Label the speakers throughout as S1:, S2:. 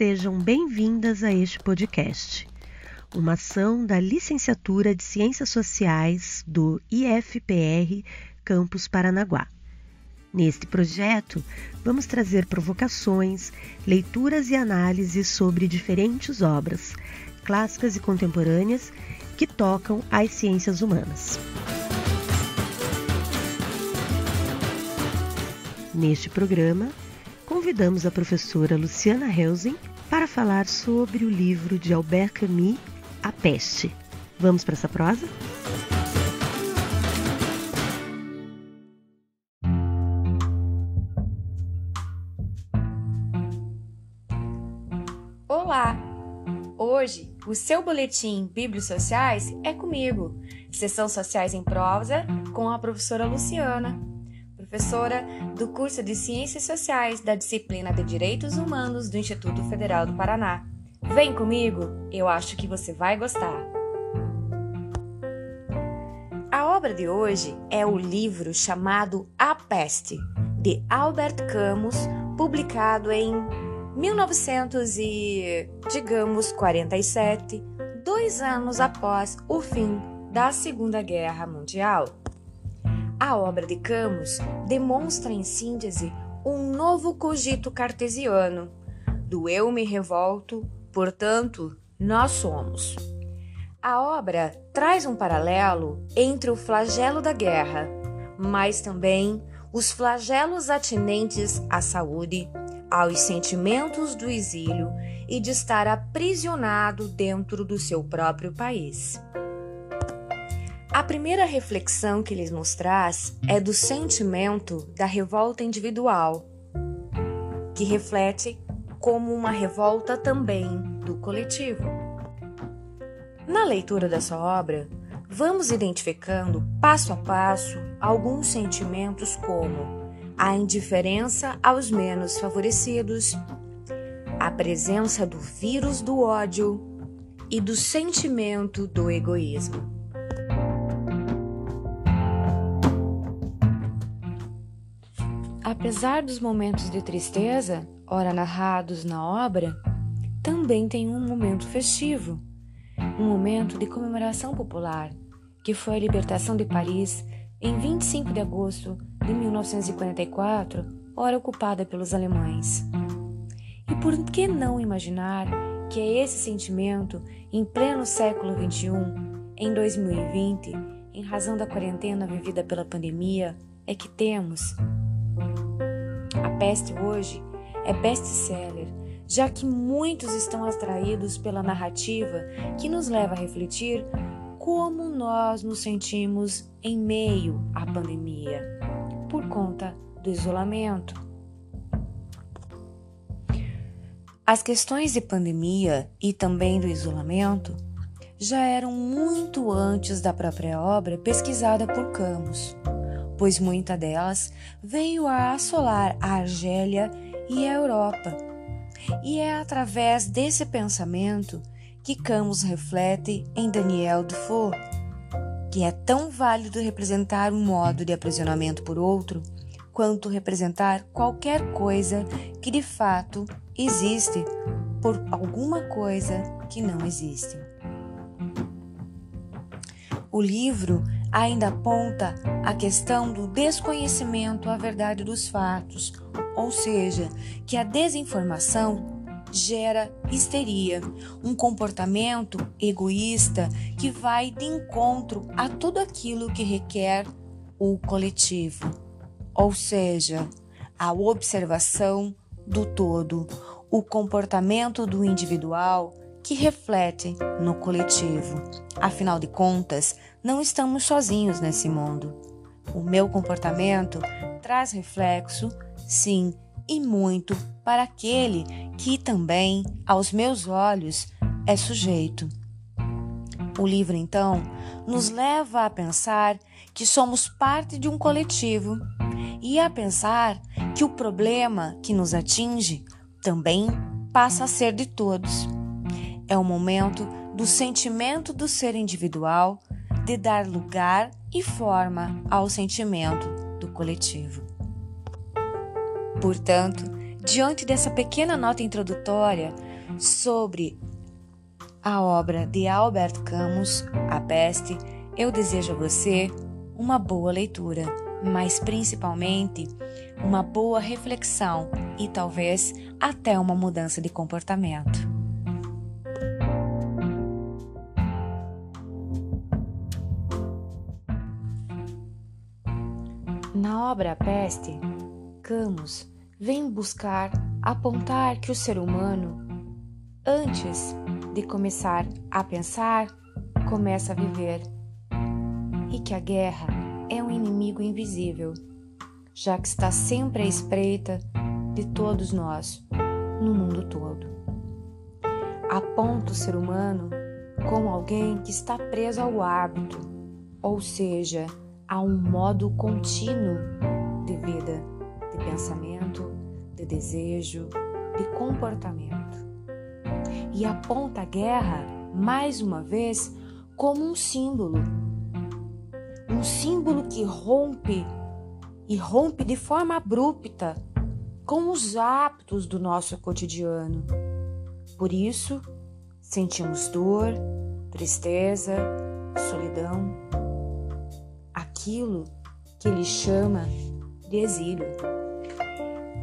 S1: sejam bem-vindas a este podcast, uma ação da Licenciatura de Ciências Sociais do IFPR Campus Paranaguá. Neste projeto, vamos trazer provocações, leituras e análises sobre diferentes obras, clássicas e contemporâneas, que tocam as ciências humanas. Neste programa, convidamos a professora Luciana Helsing para falar sobre o livro de Albert Camus, A Peste. Vamos para essa prosa?
S2: Olá! Hoje, o seu boletim Bibliosociais é comigo, Sessão Sociais em Prosa, com a professora Luciana, professora do curso de Ciências Sociais da disciplina de Direitos Humanos do Instituto Federal do Paraná. Vem comigo, eu acho que você vai gostar. A obra de hoje é o livro chamado A Peste, de Albert Camus, publicado em 1947, 2 anos após o fim da Segunda Guerra Mundial. A obra de Camus demonstra em síntese um novo cogito cartesiano, do eu me revolto, portanto, nós somos. A obra traz um paralelo entre o flagelo da guerra, mas também os flagelos atinentes à saúde, aos sentimentos do exílio e de estar aprisionado dentro do seu próprio país. A primeira reflexão que ele nos traz é do sentimento da revolta individual, que reflete como uma revolta também do coletivo. Na leitura dessa obra, vamos identificando passo a passo alguns sentimentos como a indiferença aos menos favorecidos, a presença do vírus do ódio e do sentimento do egoísmo. Apesar dos momentos de tristeza, ora narrados na obra, também tem um momento festivo, um momento de comemoração popular, que foi a libertação de Paris em 25 de agosto de 1944, hora ocupada pelos alemães. E por que não imaginar que é esse sentimento, em pleno século XXI, em 2020, em razão da quarentena vivida pela pandemia, é que temos? A Peste hoje é best-seller, já que muitos estão atraídos pela narrativa que nos leva a refletir como nós nos sentimos em meio à pandemia, por conta do isolamento. As questões de pandemia e também do isolamento já eram muito antes da própria obra pesquisada por Camus, pois muita delas veio a assolar a Argélia e a Europa. E é através desse pensamento que Camus reflete em Daniel Defoe, que é tão válido representar um modo de aprisionamento por outro, quanto representar qualquer coisa que de fato existe por alguma coisa que não existe. O livro ainda aponta a questão do desconhecimento à verdade dos fatos, ou seja, que a desinformação gera histeria, um comportamento egoísta que vai de encontro a tudo aquilo que requer o coletivo, ou seja, a observação do todo, o comportamento do individual que reflete no coletivo. Afinal de contas, não estamos sozinhos nesse mundo. O meu comportamento traz reflexo, sim, e muito para aquele que também, aos meus olhos, é sujeito. O livro, então, nos leva a pensar que somos parte de um coletivo e a pensar que o problema que nos atinge também passa a ser de todos. É o momento do sentimento do ser individual de dar lugar e forma ao sentimento do coletivo. Portanto, diante dessa pequena nota introdutória, sobre a obra de Albert Camus, A Peste, eu desejo a você uma boa leitura, mas principalmente uma boa reflexão e talvez até uma mudança de comportamento. Na obra A Peste, Camus vem buscar apontar que o ser humano, antes de começar a pensar, começa a viver, e que a guerra é um inimigo invisível, já que está sempre à espreita de todos nós, no mundo todo. Aponta o ser humano como alguém que está preso ao hábito, ou seja, a um modo contínuo de vida, de pensamento, de desejo, de comportamento. E aponta a guerra, mais uma vez, como um símbolo que rompe de forma abrupta com os hábitos do nosso cotidiano. Por isso, sentimos dor, tristeza, solidão, aquilo que ele chama de exílio.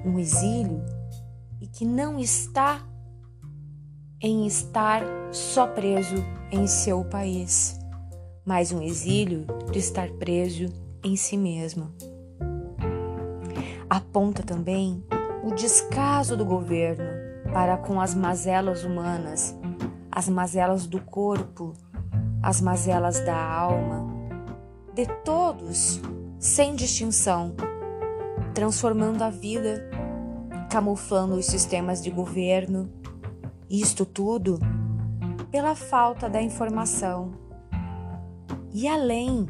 S2: Um exílio e que não está em estar só preso em seu país, mas um exílio de estar preso em si mesmo. Aponta também o descaso do governo para com as mazelas humanas, as mazelas do corpo, as mazelas da alma, de todos, sem distinção, transformando a vida, camuflando os sistemas de governo, isto tudo pela falta da informação e além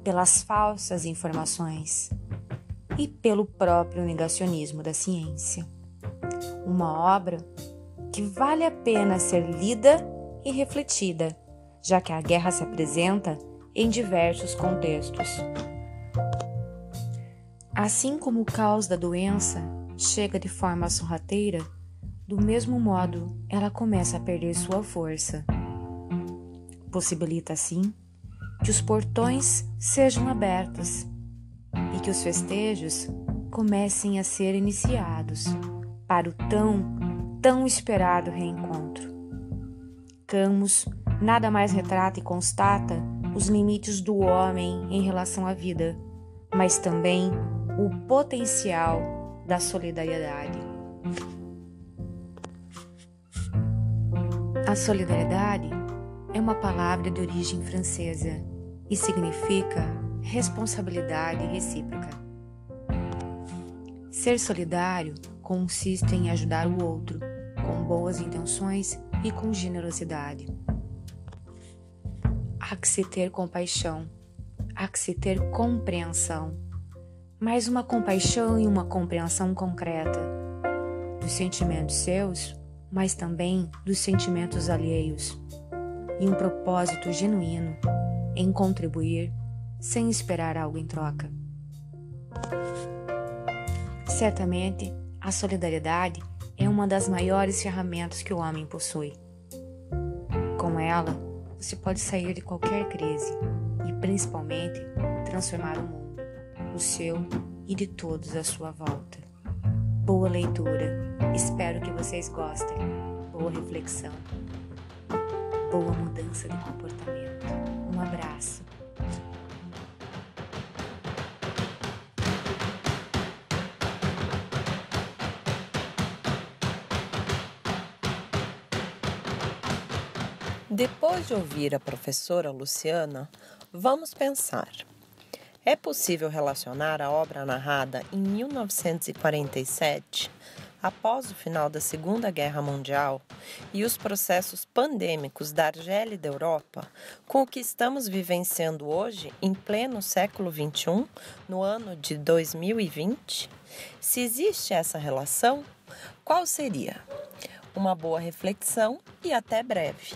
S2: pelas falsas informações e pelo próprio negacionismo da ciência. Uma obra que vale a pena ser lida e refletida, já que a guerra se apresenta em diversos contextos. Assim como o caos da doença chega de forma sorrateira, do mesmo modo ela começa a perder sua força. Possibilita assim que os portões sejam abertos e que os festejos comecem a ser iniciados para o tão esperado reencontro. Camus nada mais retrata e constata os limites do homem em relação à vida, mas também o potencial da solidariedade. A solidariedade é uma palavra de origem francesa e significa responsabilidade recíproca. Ser solidário consiste em ajudar o outro com boas intenções e com generosidade. Há que se ter compaixão, há que se ter compreensão, mas uma compaixão e uma compreensão concreta dos sentimentos seus, mas também dos sentimentos alheios, e um propósito genuíno em contribuir sem esperar algo em troca. Certamente, a solidariedade é uma das maiores ferramentas que o homem possui. Com ela, você pode sair de qualquer crise e, principalmente, transformar o mundo, o seu e de todos à sua volta. Boa leitura, espero que vocês gostem. Boa reflexão, boa mudança de comportamento. Um abraço.
S3: Depois de ouvir a professora Luciana, vamos pensar. É possível relacionar a obra narrada em 1947, após o final da Segunda Guerra Mundial, e os processos pandêmicos da Argélia e da Europa, com o que estamos vivenciando hoje, em pleno século XXI, no ano de 2020? Se existe essa relação, qual seria? Uma boa reflexão e até breve.